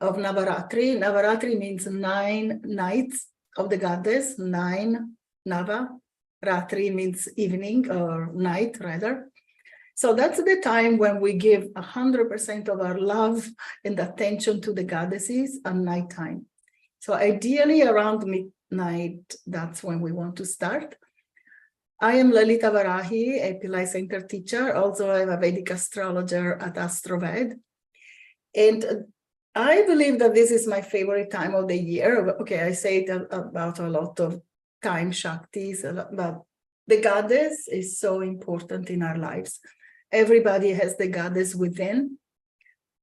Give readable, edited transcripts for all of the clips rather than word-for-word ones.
of Navaratri. Navaratri means 9 nights of the goddess, 9 Nava. Ratri means evening or night rather. So that's the time when we give 100% of our love and attention to the goddesses at nighttime. So ideally around midnight, that's when we want to start. I am Lalita Varahi, a Pillai Center teacher. Also, I'm a Vedic astrologer at AstroVed. And I believe that this is my favorite time of the year. Okay, I say it about a lot of time Shaktis, but the goddess is so important in our lives. Everybody has the goddess within.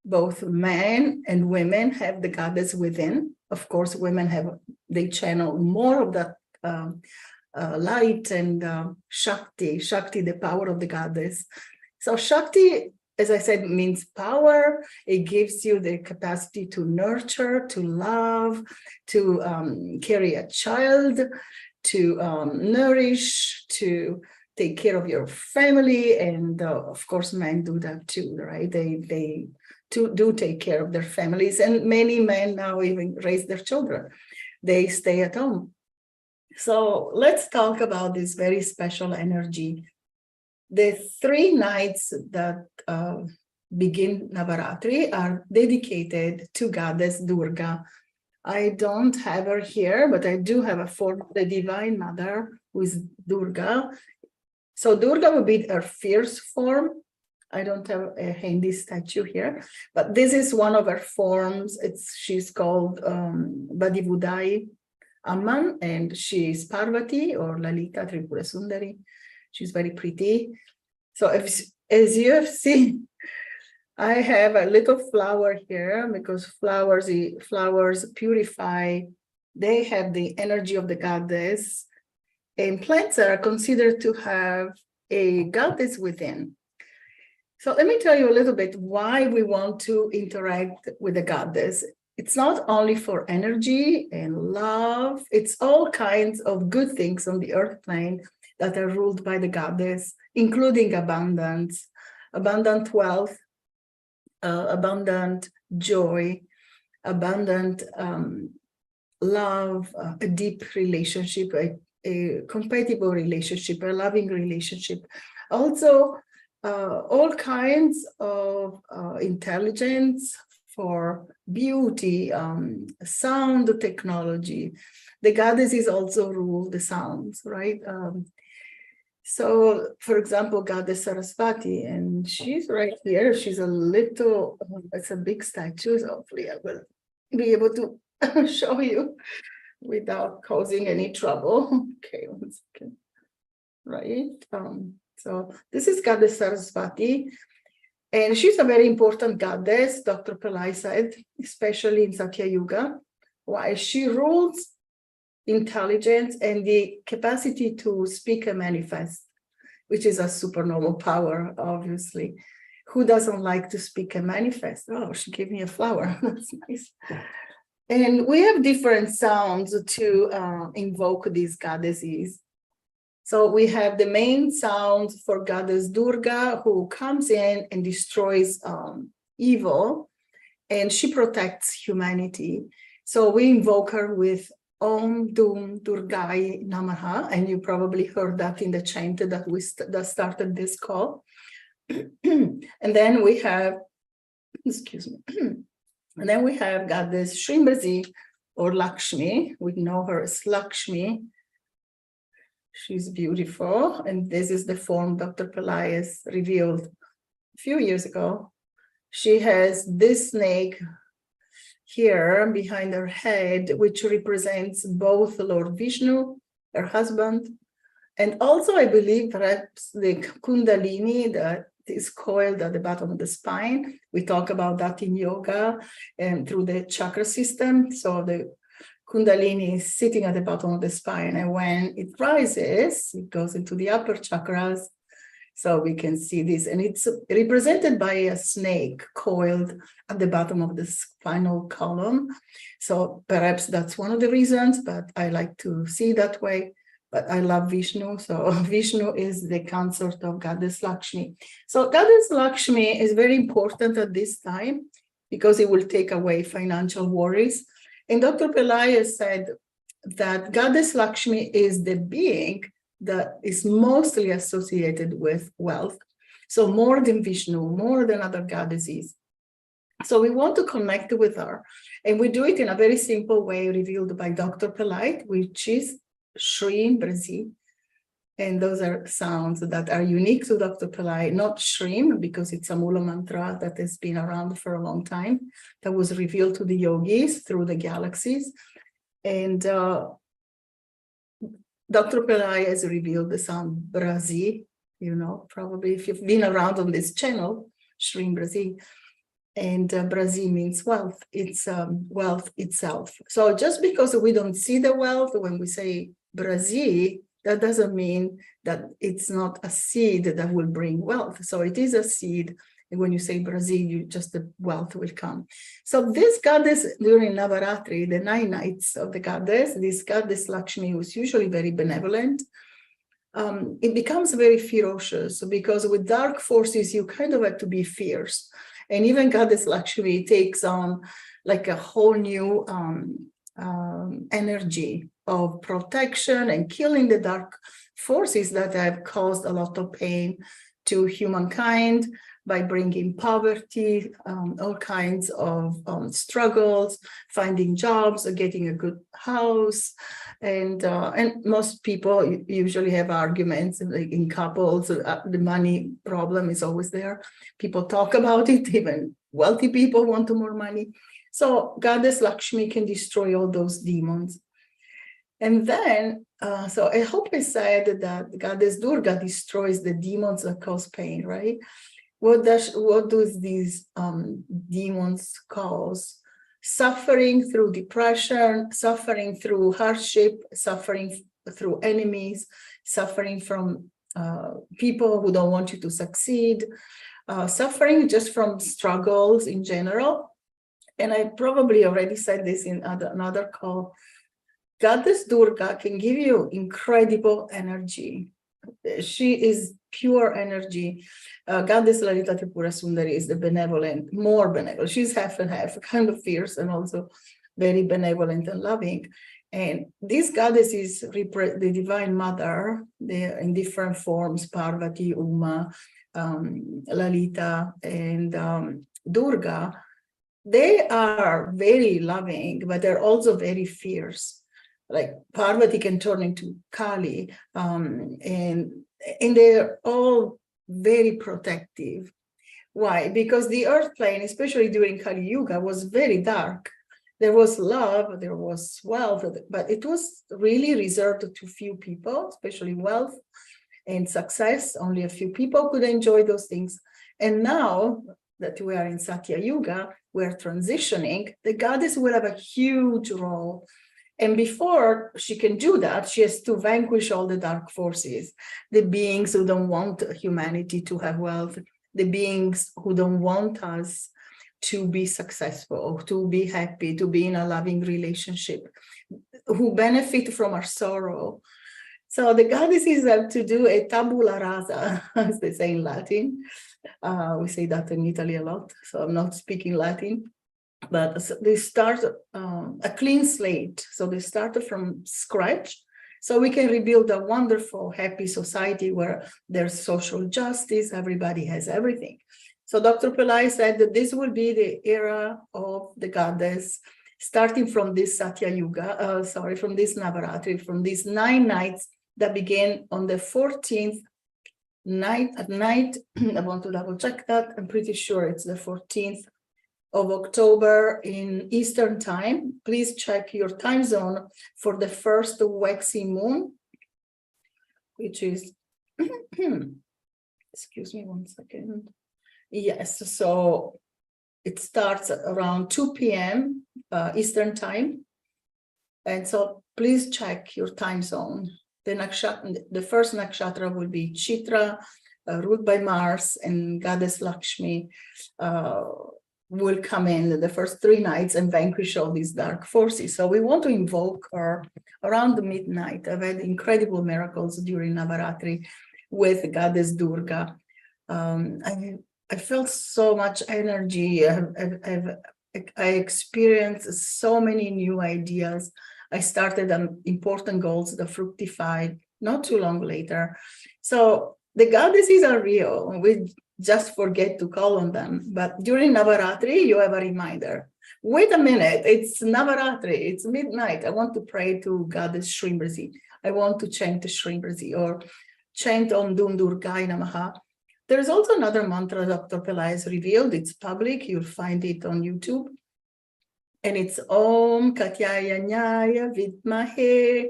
Both men and women have the goddess within. Of course, women they channel more of that light and Shakti, the power of the goddess. So Shakti, as I said, means power. It gives you the capacity to nurture, to love, to carry a child, to nourish, to take care of your family. And of course, men do that too, right? They do take care of their families. And many men now even raise their children. They stay at home. So let's talk about this very special energy. The 3 nights that begin Navaratri are dedicated to goddess Durga. I don't have her here, but I do have a form of the Divine Mother, who is Durga. So Durga would be her fierce form. I don't have a handy statue here, but this is one of her forms. She's called Vadivudai Amman, and she's Parvati or Lalita Tripura Sundari. She's very pretty. So as you have seen, I have a little flower here because flowers purify. They have the energy of the goddess, and plants are considered to have a goddess within. So let me tell you a little bit why we want to interact with the goddess. It's not only for energy and love, it's all kinds of good things on the earth plane that are ruled by the goddess, including abundance, abundant wealth, abundant joy, abundant love, a deep relationship, a compatible relationship, a loving relationship. Also, all kinds of intelligence for beauty, sound technology. The goddesses also rule the sounds, right? So, for example, Goddess Saraswati, and she's right here. She's a little, it's a big statue, so hopefully I will be able to show you without causing any trouble. Okay, 1 second. Right. So this is Goddess Saraswati, and she's a very important goddess, Dr. Pillai said, especially in Satya Yuga. Why? She rules intelligence and the capacity to speak and manifest, which is a supernormal power, obviously. Who doesn't like to speak and manifest? Oh, she gave me a flower. That's nice. And we have different sounds to invoke these goddesses. So we have the main sound for Goddess Durga, who comes in and destroys evil, and she protects humanity. So we invoke her with Om Dum Durgai Namaha, and you probably heard that in the chant that started this call. And then we have, excuse me, and then we have Goddess Shreem Brzee or Lakshmi. We know her as Lakshmi. She's beautiful, and this is the form Dr. Pillai has revealed a few years ago. She has this snake here behind her head, which represents both Lord Vishnu, her husband, and also, I believe, perhaps the Kundalini that is coiled at the bottom of the spine. We talk about that in yoga and through the chakra system. So the Kundalini is sitting at the bottom of the spine, and when it rises, it goes into the upper chakras. So we can see this, and it's represented by a snake coiled at the bottom of the spinal column. So perhaps that's one of the reasons, but I like to see that way. But I love Vishnu, so Vishnu is the consort of Goddess Lakshmi. So Goddess Lakshmi is very important at this time because it will take away financial worries. And Dr. Pillai has said that Goddess Lakshmi is the being that is mostly associated with wealth. So more than Vishnu, more than other goddesses. So we want to connect with her. And we do it in a very simple way revealed by Dr. Pillai, which is Shreem, Brzee. And those are sounds that are unique to Dr. Pillai, not Shreem, because it's a Mula mantra that has been around for a long time, that was revealed to the yogis through the galaxies. And Dr. Pillai has revealed the sound Brzee, you know, probably if you've been around on this channel, Shreem Brzee. And Brzee means wealth. It's wealth itself. So just because we don't see the wealth when we say Brzee, that doesn't mean that it's not a seed that will bring wealth. So it is a seed. And when you say Brzee, the wealth will come. So this goddess during Navaratri, the 9 nights of the goddess, this goddess Lakshmi was usually very benevolent. It becomes very ferocious because with dark forces, you kind of have to be fierce. And even Goddess Lakshmi takes on like a whole new energy of protection and killing the dark forces that have caused a lot of pain to humankind by bringing poverty, all kinds of struggles, finding jobs, getting a good house. And most people usually have arguments in couples. The money problem is always there. People talk about it. Even wealthy people want more money. So Goddess Lakshmi can destroy all those demons. And then, so I hope I said that Goddess Durga destroys the demons that cause pain, right? What do these demons cause? Suffering through depression, suffering through hardship, suffering through enemies, suffering from people who don't want you to succeed, suffering just from struggles in general. And I probably already said this in another call. Goddess Durga can give you incredible energy. She is pure energy. Goddess Lalita Tripura Sundari is the benevolent, more benevolent. She's half and half, kind of fierce and also very benevolent and loving. And this goddess is the Divine Mother. They're in different forms, Parvati, Uma, Lalita, and Durga. They are very loving, but they're also very fierce. Like Parvati can turn into Kali, and they're all very protective. Why? Because the earth plane, especially during Kali Yuga, was very dark. There was love, there was wealth, but it was really reserved to few people, especially wealth and success. Only a few people could enjoy those things. And now that we are in Satya Yuga, we're transitioning, the goddess will have a huge role. And before she can do that, she has to vanquish all the dark forces, the beings who don't want humanity to have wealth, the beings who don't want us to be successful, to be happy, to be in a loving relationship, who benefit from our sorrow. So the goddesses have to do a tabula rasa, as they say in Latin. We say that in Italy a lot, so I'm not speaking Latin. But they start a clean slate. So they started from scratch. So we can rebuild a wonderful, happy society where there's social justice, everybody has everything. So Dr. Pillai said that this will be the era of the goddess, starting from this Satya Yuga, from this Navaratri, from these 9 nights that begin on the 14th night at night. I want to double check that. I'm pretty sure it's the 14th of October in Eastern time. Please check your time zone for the first waxing moon, which is, excuse me 1 second. Yes, so it starts around 2 p.m. Eastern time. And so please check your time zone. The first nakshatra will be Chitra, ruled by Mars, and Goddess Lakshmi will come in the first 3 nights and vanquish all these dark forces. So we want to invoke her around the midnight. I've had incredible miracles during Navaratri with Goddess Durga. I I felt so much energy. I experienced so many new ideas. I started important goals that fructified not too long later. So the goddesses are real. We just forget to call on them. But during Navaratri, you have a reminder. Wait a minute, it's Navaratri, it's midnight. I want to pray to Goddess Shreem Brzee. I want to chant Shreem Brzee or chant Om Dum Durgai Namaha. There's also another mantra Dr. Pillai has revealed. It's public. You'll find it on YouTube. And it's Om Katyaya Nyaya Vidmahe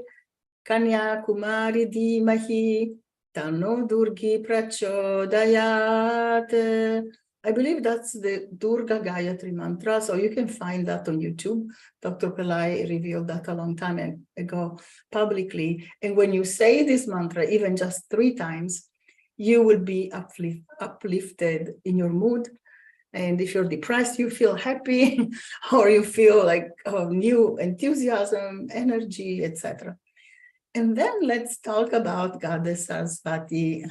Kanya Kumari Dimahi Tano Durgi Prachodayat. I believe that's the Durga Gayatri mantra. So you can find that on YouTube. Dr. Pillai revealed that a long time ago publicly. And when you say this mantra, even just 3 times, you will be uplifted in your mood. And if you're depressed, you feel happy, or you feel like new enthusiasm, energy, etc. And then let's talk about Goddess Saraswati.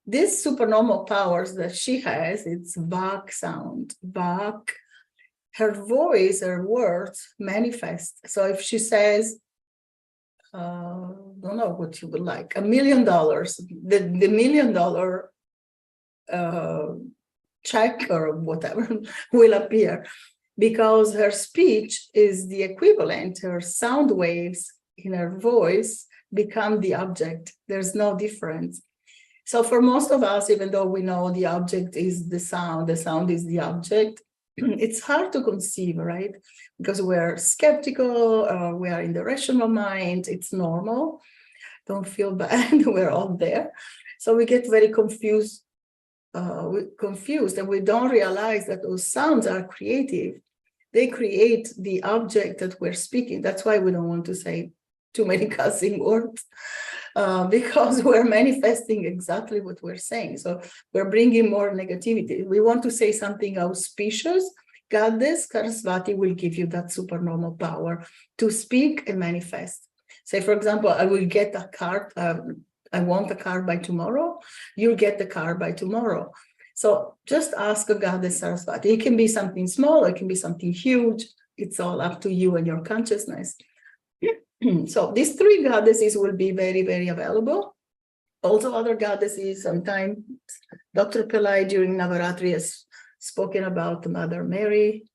These supernormal powers that she has, it's Vak sound. Vak, her voice, her words manifest. So if she says, don't know what you would like, $1 million, the $1 million check or whatever will appear, because her speech is the equivalent. Her sound waves in her voice become the object. There's no difference. So for most of us, even though we know the object is the sound is the object, it's hard to conceive, right? Because we're skeptical, we are in the rational mind. It's normal. Don't feel bad. We're all there. So we get very confused, and we don't realize that those sounds are creative. They create the object that we're speaking. That's why we don't want to say too many cussing words, because we're manifesting exactly what we're saying. So we're bringing more negativity. We want to say something auspicious. Goddess Saraswati will give you that supernormal power to speak and manifest. Say, for example, I will get a card. I want a car by tomorrow. You'll get the car by tomorrow. So just ask a Goddess Saraswati. It can be something small, it can be something huge. It's all up to you and your consciousness. So these 3 goddesses will be very, very available. Also other goddesses, sometimes Dr. Pillai during Navaratri has spoken about Mother Mary.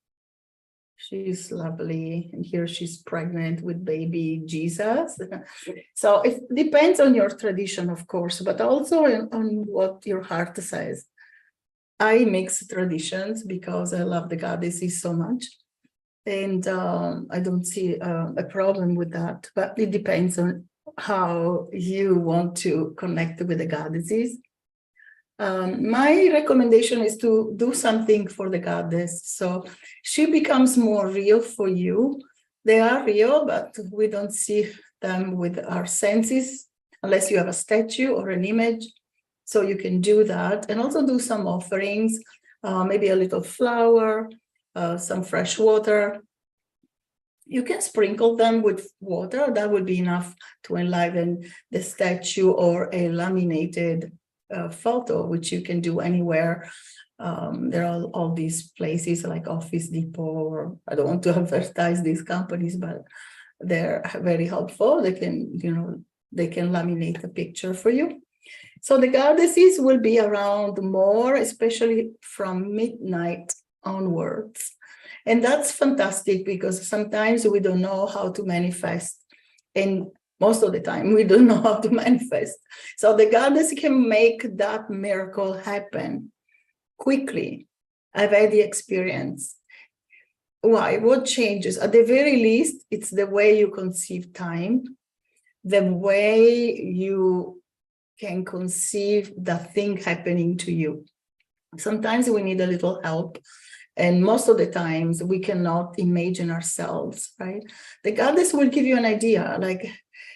She's lovely, and here she's pregnant with baby Jesus. So it depends on your tradition, of course, but also on what your heart says. I mix traditions because I love the goddesses so much, and I don't see a problem with that, but it depends on how you want to connect with the goddesses. My recommendation is to do something for the goddess, so she becomes more real for you. They are real, but we don't see them with our senses unless you have a statue or an image. So you can do that, and also do some offerings, maybe a little flour, some fresh water. You can sprinkle them with water. That would be enough to enliven the statue, or a laminated photo, which you can do anywhere. There are all these places like Office Depot, or I don't want to advertise these companies, but they're very helpful. They can, they can laminate a picture for you. So the goddesses will be around more, especially from midnight onwards. And that's fantastic, because sometimes we don't know how to manifest. And most of the time, we don't know how to manifest. So the goddess can make that miracle happen quickly. I've had the experience. Why? What changes? At the very least, it's the way you conceive time, the way you can conceive that thing happening to you. Sometimes we need a little help. And most of the times we cannot imagine ourselves, right? The goddess will give you an idea, like,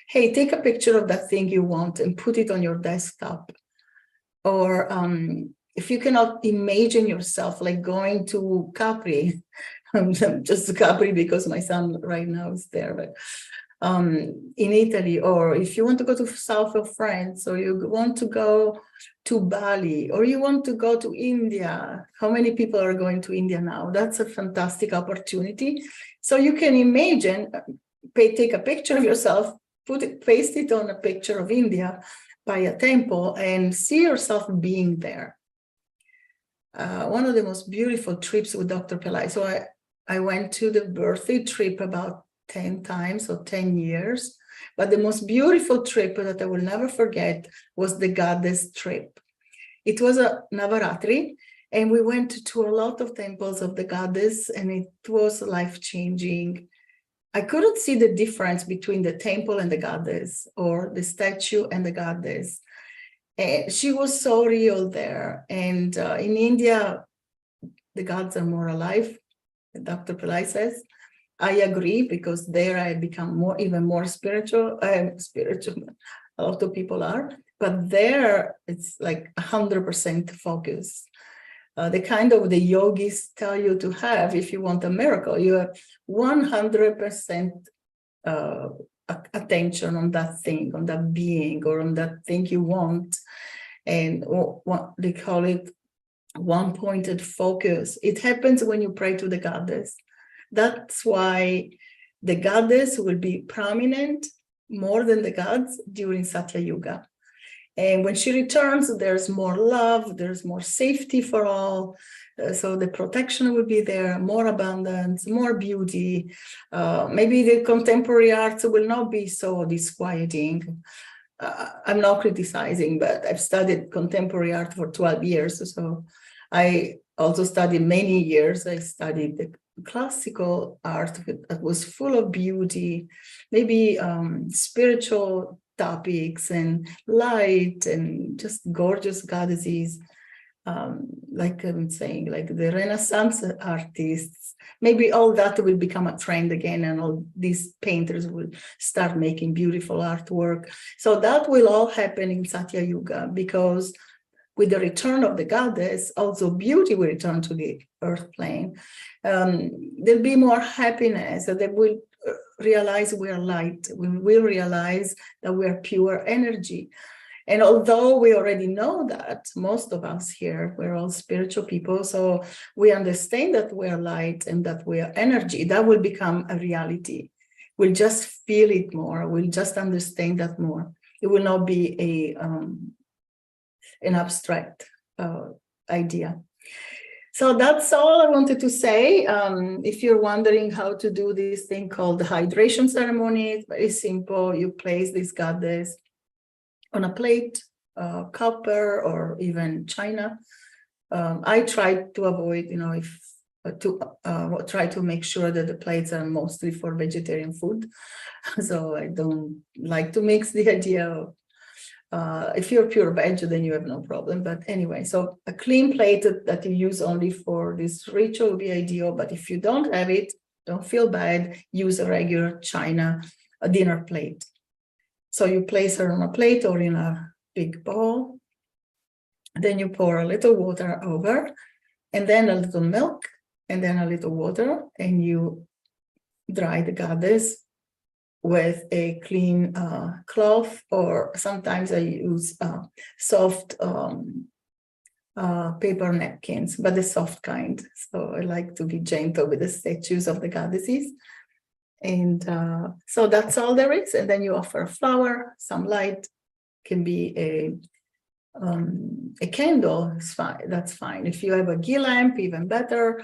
hey, take a picture of that thing you want and put it on your desktop. Or if you cannot imagine yourself like going to Capri, just Capri because my son right now is there, but in Italy, or if you want to go to south of France, or you want to go to Bali, or you want to go to India. How many people are going to India now? That's a fantastic opportunity. So you can imagine, take a picture of yourself, paste it on a picture of India by a temple, and see yourself being there. One of the most beautiful trips with Dr. Pillai. So I went to the birthday trip about 10 times or 10 years. But the most beautiful trip that I will never forget was the goddess trip. It was a Navaratri, and we went to a lot of temples of the goddess, and it was life-changing. I couldn't see the difference between the temple and the goddess, or the statue and the goddess. And she was so real there. And in India, the gods are more alive, Dr. Pillai says. I agree, because there I become even more spiritual. Spiritual, a lot of people are, but there it's like 100% focus. The kind of the yogis tell you to have if you want a miracle. You have 100% attention on that thing, on that being, or on that thing you want. And what they call it, one-pointed focus. It happens when you pray to the goddess. That's why the goddess will be prominent more than the gods during Satya Yuga. And when she returns, there's more love, there's more safety for all. So the protection will be there, more abundance, more beauty. Maybe the contemporary arts will not be so disquieting. I'm not criticizing, but I've studied contemporary art for 12 years. So I also studied many years. I studied the classical art that was full of beauty, maybe spiritual topics and light and just gorgeous goddesses. Like I'm saying, like the Renaissance artists, maybe all that will become a trend again, and all these painters will start making beautiful artwork. So that will all happen in Satya Yuga, because with the return of the goddess, also beauty will return to the earth plane. There'll be more happiness, so they will realize we are light. We will realize that we are pure energy. And although we already know that, most of us here, we're all spiritual people, so we understand that we are light and that we are energy, that will become a reality. We'll just feel it more. We'll just understand that more. It will not be an abstract idea. So that's all I wanted to say. If you're wondering how to do this thing called the hydration ceremony, it's very simple. You place this goddess on a plate, copper or even china. I try to avoid, try to make sure that the plates are mostly for vegetarian food. So I don't like to mix the idea of, if you're pure veg, then you have no problem. But anyway, so a clean plate that you use only for this ritual would be ideal. But if you don't have it, don't feel bad. Use a regular china, a dinner plate. So you place her on a plate or in a big bowl. Then you pour a little water over, and then a little milk, and then a little water, and you dry the goddess with a clean cloth, or sometimes I use soft paper napkins, but the soft kind. So I like to be gentle with the statues of the goddesses. And so that's all there is. And then you offer a flower, some light, can be a candle, is fine. That's fine. If you have a ghee lamp, even better.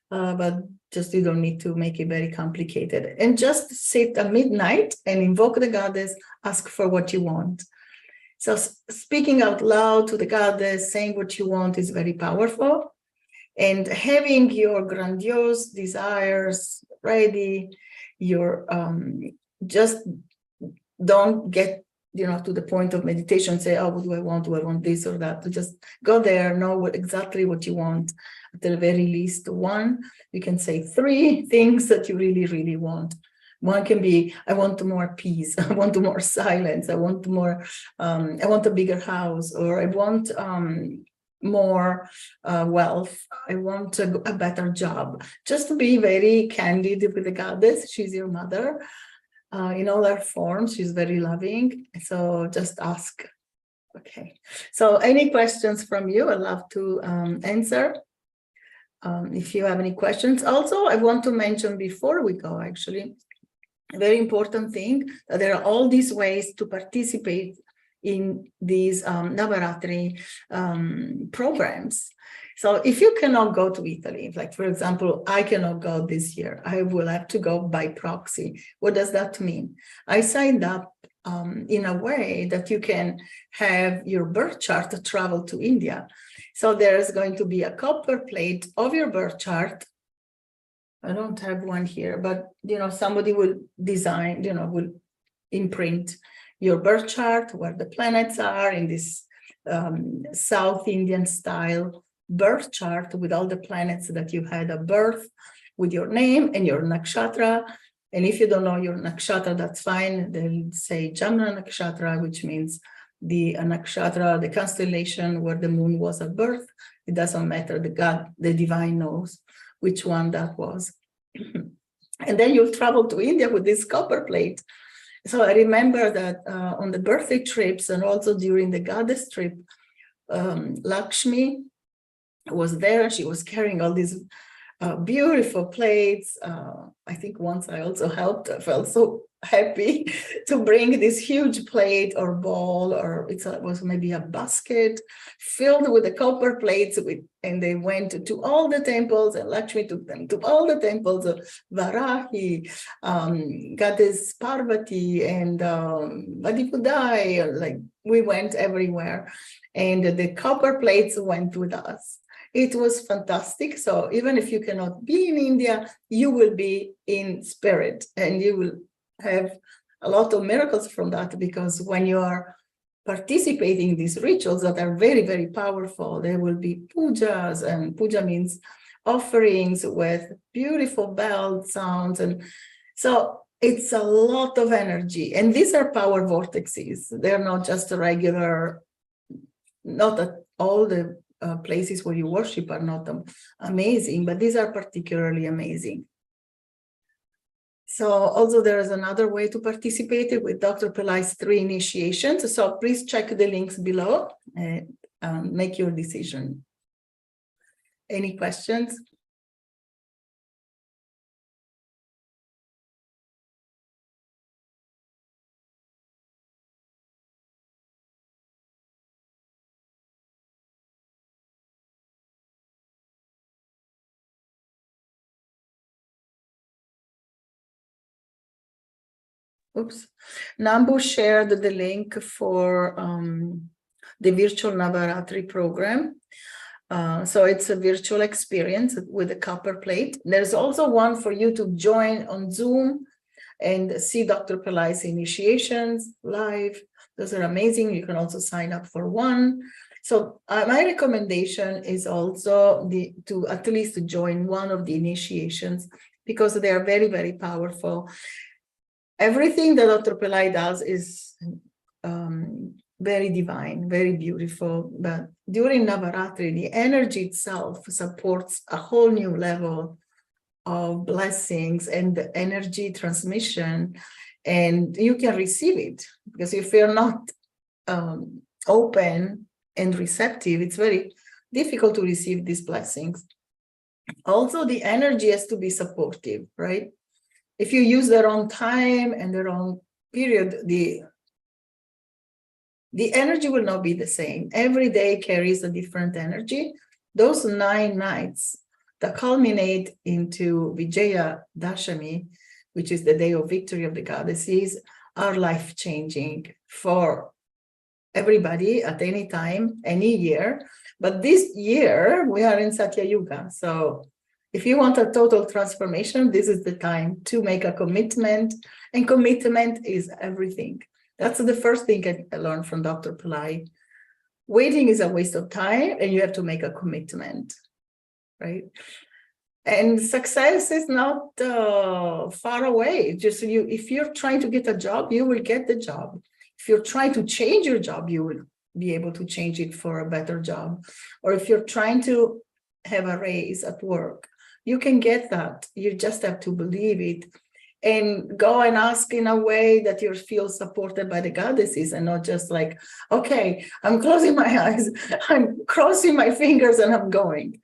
But just you don't need to make it very complicated. And just sit at midnight and invoke the goddess, ask for what you want. So speaking out loud to the goddess, saying what you want is very powerful. And having your grandiose desires ready, your just don't get to the point of meditation, say, oh, what do I want? Do I want this or that? To just go there, know exactly what you want. At the very least, one, you can say 3 things that you really, really want. One can be, I want more peace. I want more silence. I want more, I want a bigger house, or I want more wealth. I want a better job. Just to be very candid with the goddess. She's your mother. in all her forms. She's very loving. So just ask. Okay. So any questions from you? I'd love to answer. If you have any questions. Also, I want to mention before we go, actually, a very important thing, that there are all these ways to participate in these Navaratri programs. So if you cannot go to Italy, like for example, I cannot go this year, I will have to go by proxy. What does that mean? I signed up in a way that you can have your birth chart travel to India. So there's going to be a copper plate of your birth chart. I don't have one here, but somebody will design, will imprint your birth chart where the planets are in this South Indian style birth chart with all the planets that you had at birth, with your name and your nakshatra. And if you don't know your nakshatra, that's fine. They'll say Jamna nakshatra, which means the nakshatra, the constellation where the moon was at birth. It doesn't matter. The God, the divine knows which one that was. And then you'll travel to India with this copper plate. So I remember that on the birthday trips and also during the goddess trip, Lakshmi was there. She was carrying all these beautiful plates. I think once I also helped. I felt so happy to bring this huge plate or bowl, or it was maybe a basket filled with the copper plates. And they went to all the temples, and Lakshmi took them to all the temples of Varahi, Goddess Parvati, and Madhipudai. Like we went everywhere, and the copper plates went with us. It was fantastic. So even if you cannot be in India, you will be in spirit, and you will have a lot of miracles from that, because when you are participating in these rituals that are very, very powerful, there will be pujas, and puja means offerings with beautiful bell sounds. And so it's a lot of energy. And these are power vortexes. They're not just a regular, not that all the places where you worship are not amazing, but these are particularly amazing. So also there is another way to participate with Dr. Pillai's 3 initiations. So please check the links below and make your decision. Any questions? Oops. Nambu shared the link for the virtual Navaratri program. So it's a virtual experience with a copper plate. There's also one for you to join on Zoom and see Dr. Pillai's initiations live. Those are amazing. You can also sign up for one. So my recommendation is also to at least join one of the initiations, because they are very, very powerful. Everything that Dr. Pillai does is very divine, very beautiful. But during Navaratri, the energy itself supports a whole new level of blessings and the energy transmission, and you can receive it, because if you're not open and receptive, it's very difficult to receive these blessings. Also, the energy has to be supportive, right? If you use the wrong time and the wrong period, the energy will not be the same. Every day carries a different energy. Those 9 nights that culminate into Vijaya Dashami, which is the day of victory of the goddesses, are life-changing for everybody at any time, any year. But this year, we are in Satya Yuga. So if you want a total transformation, this is the time to make a commitment, and commitment is everything. That's the first thing I learned from Dr. Pillai. Waiting is a waste of time, and you have to make a commitment, right? And success is not far away. Just if you're trying to get a job, you will get the job. If you're trying to change your job, you will be able to change it for a better job. Or if you're trying to have a raise at work, you can get that. You just have to believe it. and go and ask in a way that you feel supported by the goddesses, and not just like, okay, I'm closing my eyes, I'm crossing my fingers, and I'm going.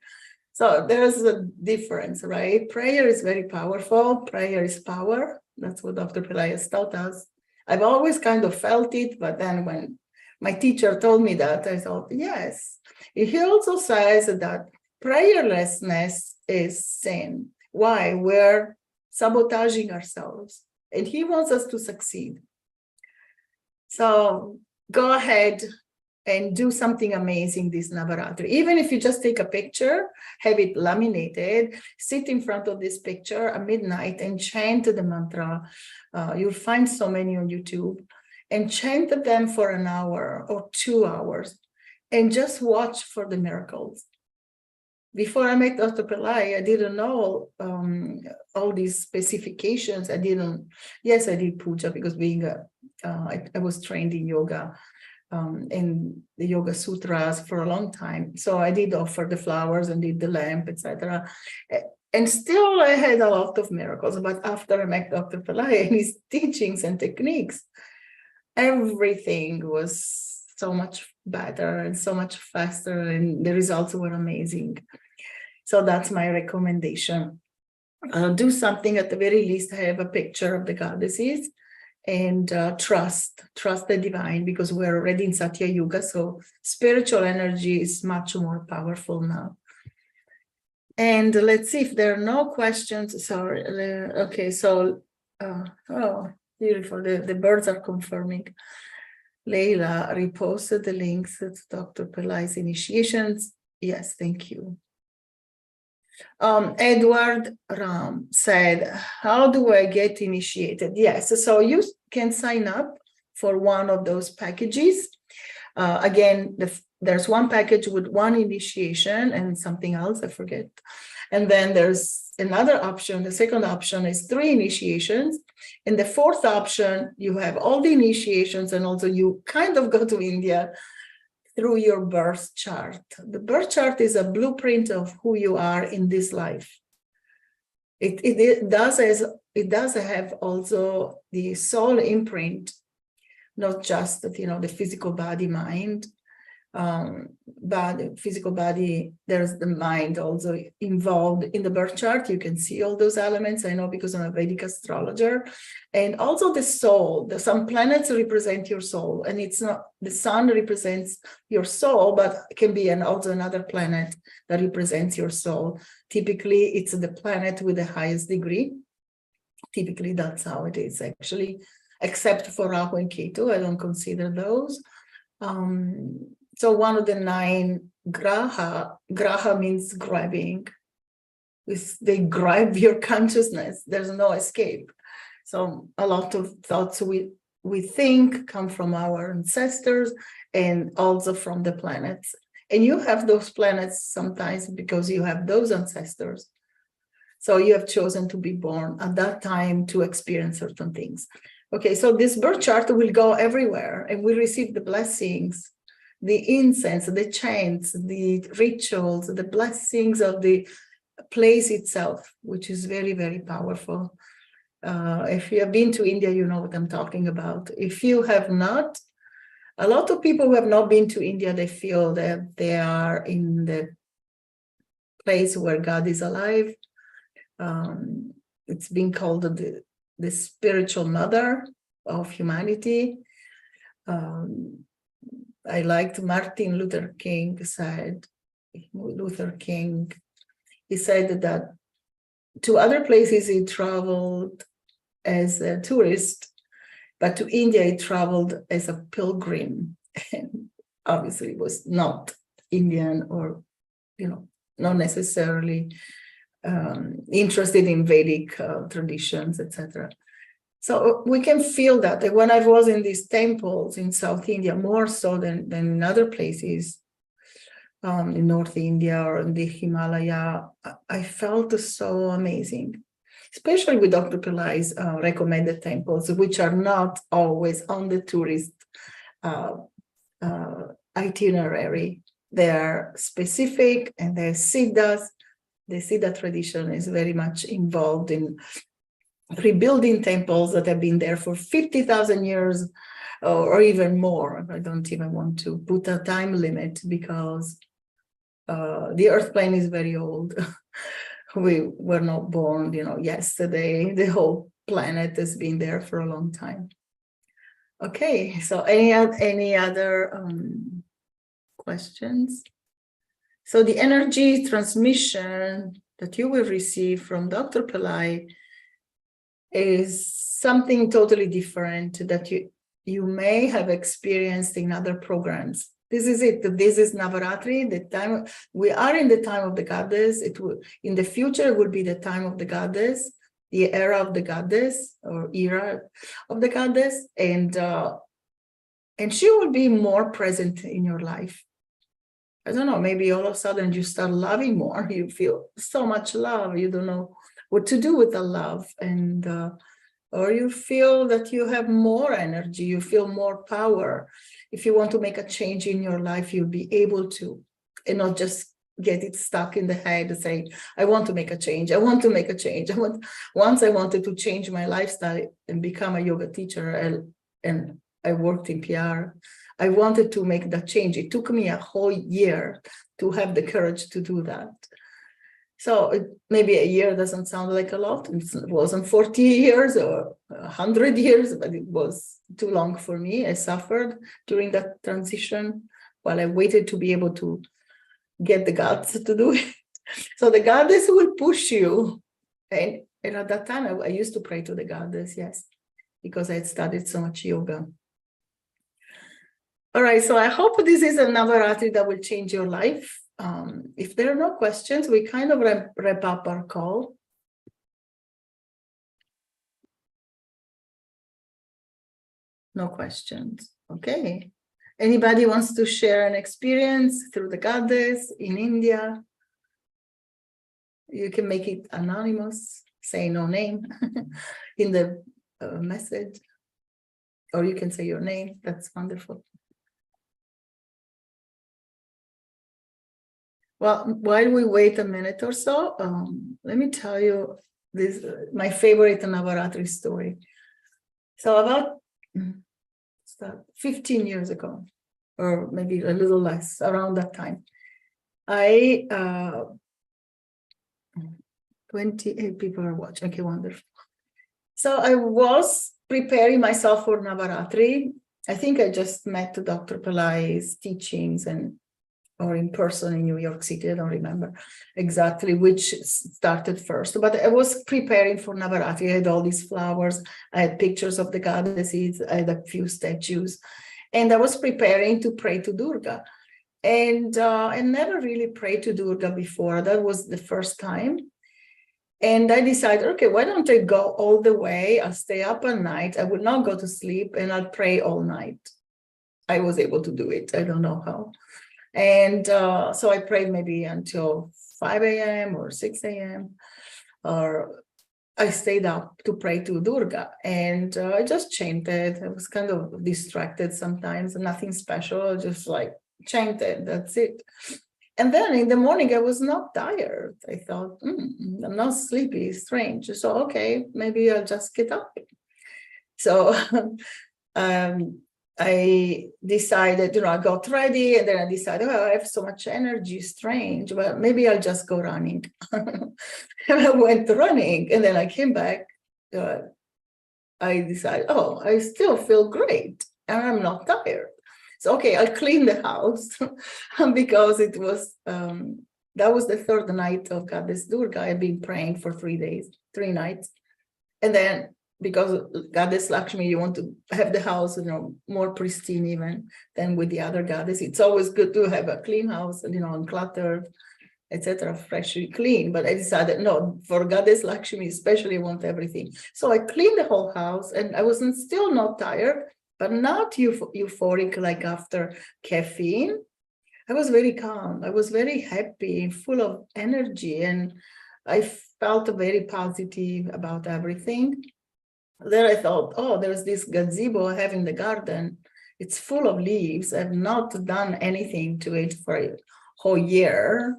So there's a difference, right? Prayer is very powerful. Prayer is power. That's what Dr. Pelaez taught us. I've always kind of felt it, but then when my teacher told me that, I thought, yes. He also says that prayerlessness is sin. Why? We're sabotaging ourselves, and he wants us to succeed. So go ahead and do something amazing this Navaratri. Even if you just take a picture, have it laminated, sit in front of this picture at midnight and chant the mantra. You'll find so many on YouTube, and chant them for an hour or 2 hours and just watch for the miracles. Before I met Dr. Pillai, I didn't know all these specifications. I did puja because I was trained in yoga. In the Yoga Sutras for a long time. So I did offer the flowers and did the lamp, etc. And still I had a lot of miracles. But after I met Dr. Pillai and his teachings and techniques, everything was so much better and so much faster, and the results were amazing. So that's my recommendation. Do something, at the very least, have a picture of the goddesses, and trust the divine, because we're already in Satya Yuga, so spiritual energy is much more powerful now. And let's see if there are no questions. Sorry. Okay, so oh, beautiful. The birds are confirming. Leila reposted the links to Dr. Pillai's initiations. Yes, thank you. Edward Ram said, how do I get initiated? Yes, so you can sign up for one of those packages. Again, there's one package with one initiation and something else, I forget. And then there's another option. The second option is 3 initiations. And the fourth option, you have all the initiations, and also you kind of go to India through your birth chart. The birth chart is a blueprint of who you are in this life. It does have also the soul imprint, not just the physical body, mind, physical body. There's the mind also involved in the birth chart. You can see all those elements. I know because I'm a Vedic astrologer. And also the soul. Some planets represent your soul, and it's not the sun represents your soul, but it can be also another planet that represents your soul. Typically, it's the planet with the highest degree. Typically, that's how it is actually, except for Rahu and Ketu. I don't consider those. So one of the 9 graha means grabbing. They grab your consciousness. There's no escape. So a lot of thoughts we think come from our ancestors and also from the planets. And you have those planets sometimes because you have those ancestors. So you have chosen to be born at that time to experience certain things. Okay, so this birth chart will go everywhere, and we receive the blessings, the incense, the chants, the rituals, the blessings of the place itself, which is very, very powerful. If you have been to India, you know what I'm talking about. If you have not, a lot of people who have not been to India, they feel that they are in the place where God is alive. It's been called the spiritual mother of humanity. I liked Martin Luther King said, he said that to other places he traveled as a tourist, but to India he traveled as a pilgrim. And obviously he was not Indian or, not necessarily interested in Vedic traditions, etc. So we can feel that. When I was in these temples in South India, more so than in other places, in North India or in the Himalaya, I felt so amazing, especially with Dr. Pillai's recommended temples, which are not always on the tourist itinerary. They are specific, and they're siddhas. The Siddha tradition is very much involved in rebuilding temples that have been there for 50,000 years or even more. I don't even want to put a time limit because the earth plane is very old. We were not born, yesterday. The whole planet has been there for a long time. Okay, so any other questions? So the energy transmission that you will receive from Dr. Pillai is something totally different that you may have experienced in other programs. This is it. This is Navaratri. The time we are in the time of the goddess. It will in the future will be the time of the goddess, the era of the goddess or era of the goddess, and she will be more present in your life. I don't know. Maybe all of a sudden you start loving more. You feel so much love. You don't know what to do with the love, and or you feel that you have more energy. You feel more power. If you want to make a change in your life, you'll be able to, and not just get it stuck in the head and say, I want to make a change. I want to make a change. Once I wanted to change my lifestyle and become a yoga teacher, and I worked in PR. I wanted to make that change. It took me a whole year to have the courage to do that. So maybe a year doesn't sound like a lot. It wasn't 40 years or 100 years, but it was too long for me. I suffered during that transition while I waited to be able to get the guts to do it. So the goddess will push you. And at that time, I used to pray to the goddess, yes, because I had studied so much yoga. All right, so I hope this is a Navaratri that will change your life. If there are no questions, we kind of wrap up our call. No questions. Okay. Anybody wants to share an experience through the goddess in India? You can make it anonymous, say no name in the message, or you can say your name. That's wonderful. Well, while we wait a minute or so, let me tell you this my favorite Navaratri story. So about 15 years ago, or maybe a little less, around that time, 28 people are watching. Okay, wonderful. So I was preparing myself for Navaratri. I think I just met Dr. Pillai's teachings or in person in New York City. I don't remember exactly which started first, but I was preparing for Navaratri. I had all these flowers. I had pictures of the goddesses. I had a few statues, and I was preparing to pray to Durga. And I never really prayed to Durga before. That was the first time. And I decided, okay, why don't I go all the way? I'll stay up all night. I will not go to sleep, and I'll pray all night. I was able to do it. I don't know how. And so I prayed maybe until 5 a.m. or 6 a.m. Or I stayed up to pray to Durga. And I just chanted. I was kind of distracted sometimes, nothing special, just like chanted. That's it. And then in the morning, I was not tired. I thought, I'm not sleepy, strange. So, okay, maybe I'll just get up. So I decided, I got ready, and then I decided, I have so much energy, strange. Well, maybe I'll just go running. And I went running, and then I came back. I decided, I still feel great, and I'm not tired. So, okay, I'll clean the house because it was, that was the third night of Goddess Durga. I've been praying for 3 nights. And then because Goddess Lakshmi, you want to have the house, more pristine even than with the other goddess. It's always good to have a clean house, uncluttered, etc., freshly clean. But I decided, no, for Goddess Lakshmi especially, I want everything. So I cleaned the whole house, and I was still not tired, but not euphoric like after caffeine. I was very calm. I was very happy, full of energy, and I felt very positive about everything. Then I thought, there's this gazebo I have in the garden. It's full of leaves. I've not done anything to it for a whole year.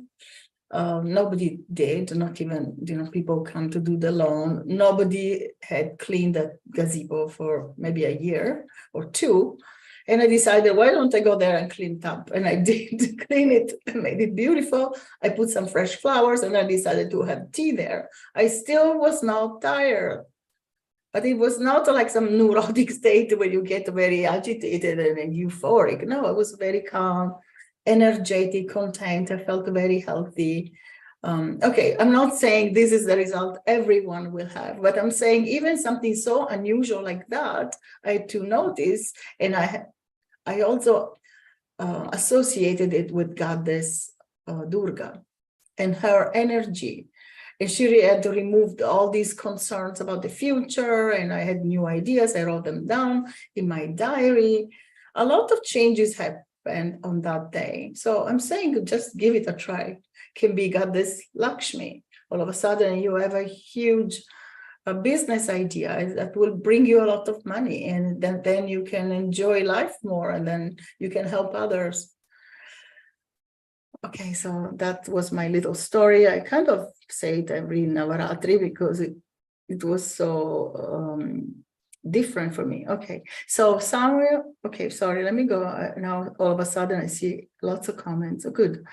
Nobody did, not even, people come to do the lawn. Nobody had cleaned that gazebo for maybe a year or two. And I decided, why don't I go there and clean it up? And I did clean it and made it beautiful. I put some fresh flowers and I decided to have tea there. I still was not tired. But it was not like some neurotic state where you get very agitated and euphoric. No, I was very calm, energetic, content. I felt very healthy. Okay, I'm not saying this is the result everyone will have, but I'm saying even something so unusual like that, I had to notice. And I also associated it with goddess Durga and her energy. And she had to remove all these concerns about the future. And I had new ideas. I wrote them down in my diary. A lot of changes happened on that day. So I'm saying just give it a try. Can be goddess Lakshmi. All of a sudden you have a huge business idea that will bring you a lot of money. And then you can enjoy life more and then you can help others. Okay, so that was my little story. I kind of say it every Navaratri because it was so different for me. Okay, so Samuel, okay, sorry, let me go. Now all of a sudden I see lots of comments. Oh, good.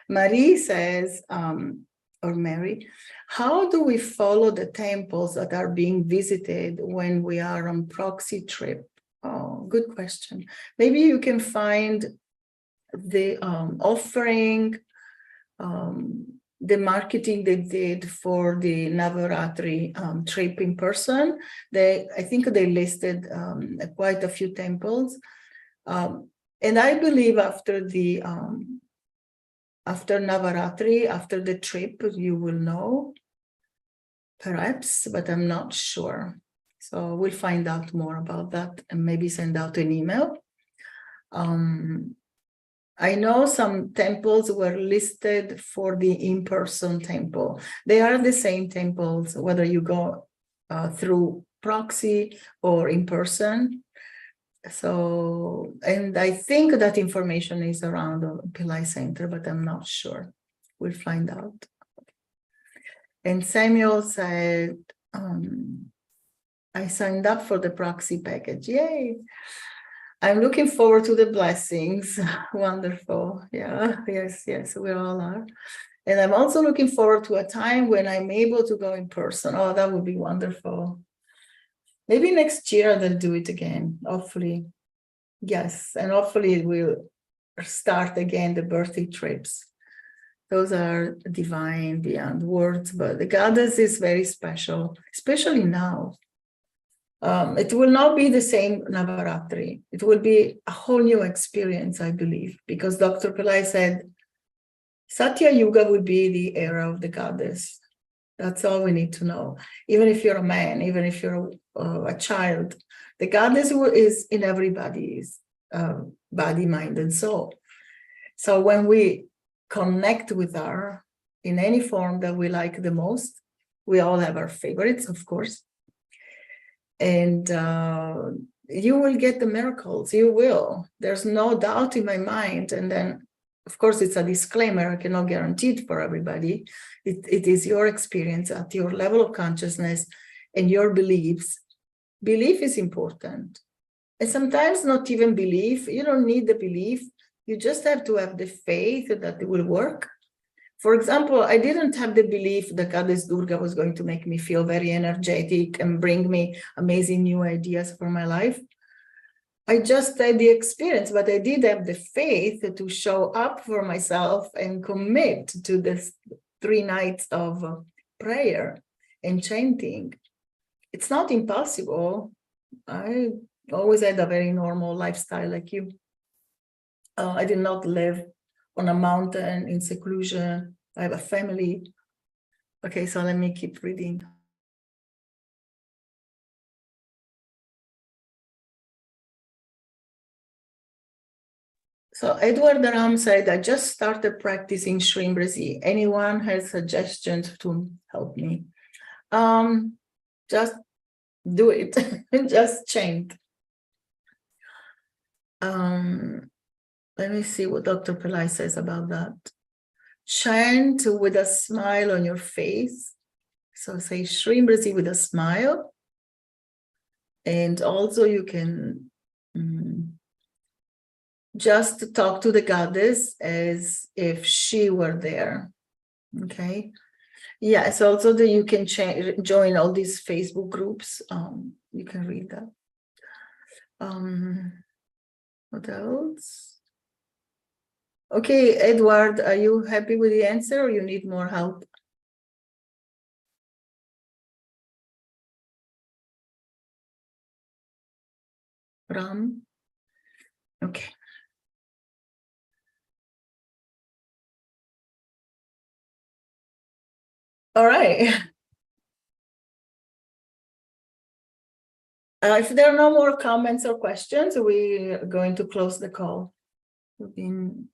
Marie says, or Mary, how do we follow the temples that are being visited when we are on proxy trip? Oh, good question. Maybe you can find the offering, the marketing they did for the Navaratri trip in person. I think they listed quite a few temples. And I believe after Navaratri, after the trip, you will know, perhaps, but I'm not sure. So we'll find out more about that and maybe send out an email. I know some temples were listed for the in-person temple. They are the same temples, whether you go through proxy or in person. So, and I think that information is around the Pillai Center, but I'm not sure. We'll find out. And Samuel said, I signed up for the proxy package. Yay! I'm looking forward to the blessings. Wonderful. Yeah, yes, we all are. And I'm also looking forward to a time when I'm able to go in person. Oh, that would be wonderful. Maybe next year they'll do it again, hopefully. Yes, and hopefully we'll start again the birthday trips. Those are divine beyond words, but the goddess is very special, especially now. It will not be the same Navaratri. It will be a whole new experience, I believe, because Dr. Pillai said, Satya Yuga will be the era of the goddess. That's all we need to know. Even if you're a man, even if you're a child, the goddess is in everybody's body, mind, and soul. So when we connect with her in any form that we like the most, we all have our favorites, of course. And you will get the miracles, you will. There's no doubt in my mind. And then, of course, it's a disclaimer, I cannot guarantee it for everybody. It is your experience at your level of consciousness and your beliefs. Belief is important. And sometimes not even belief, you don't need the belief. You just have to have the faith that it will work. For example, I didn't have the belief that Goddess Durga was going to make me feel very energetic and bring me amazing new ideas for my life. I just had the experience, but I did have the faith to show up for myself and commit to this 3 nights of prayer and chanting. It's not impossible. I always had a very normal lifestyle like you. I did not live on a mountain in seclusion. I have a family. Okay, so let me keep reading. So Edward Ram said, I just started practicing Shreem Brzee. Anyone has suggestions to help me? Just do it. Just chant. Let me see what Dr. Pillai says about that. chant with a smile on your face. So say Shreem Brzee with a smile. And also you can just talk to the goddess as if she were there. Okay. Yes, also that you can join all these Facebook groups. You can read that. What else? Okay, Edward, are you happy with the answer or you need more help? Ram? Okay. All right. If there are no more comments or questions, we're going to close the call. We've been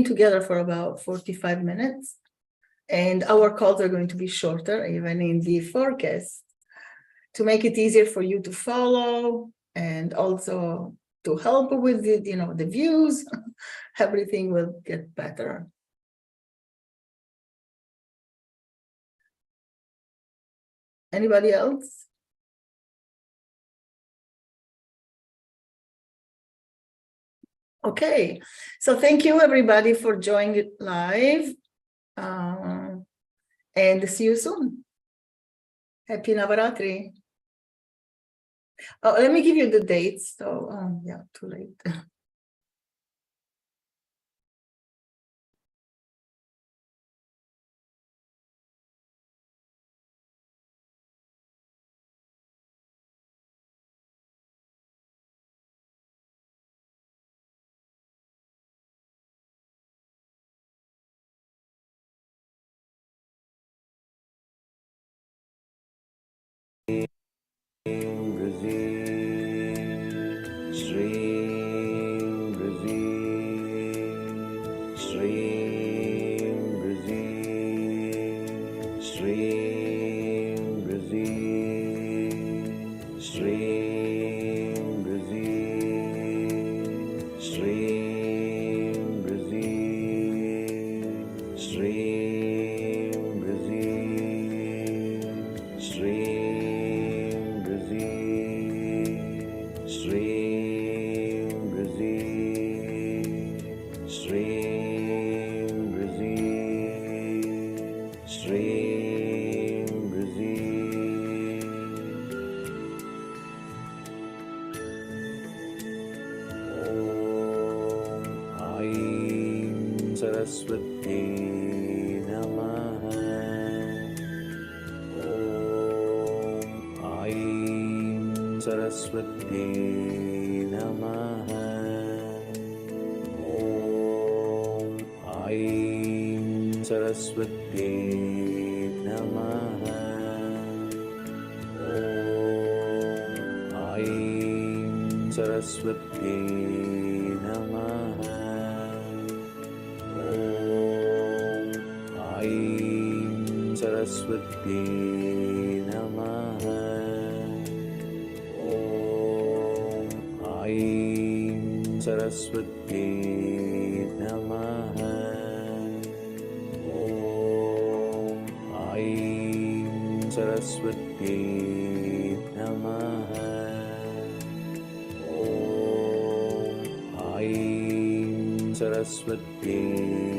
together for about 45 minutes, and our calls are going to be shorter, even in the forecast, to make it easier for you to follow and also to help with the views. Everything will get better. Anybody else? Okay, so thank you everybody for joining live, and see you soon. Happy Navaratri. Oh, let me give you the dates. So, yeah, too late. Shreem, Brzee, Shreem, Brzee, Shreem, Brzee, Shreem, Brzee, Shreem, Brzee, Shreem, Brzee, Shreem, Brzee, Shreem, Brzee, Shreem, Brzee, Shreem, Brzee. Om Aim Saraswati Namaha. Om Aim Saraswati Namaha. Om Aim Saraswati Namaha. Om Aim Saraswati Namaha. Om Aim Saraswati Namaha. Om Aim Saraswati Namaha. Om Aim Saraswati Namaha. Om Aim Saraswati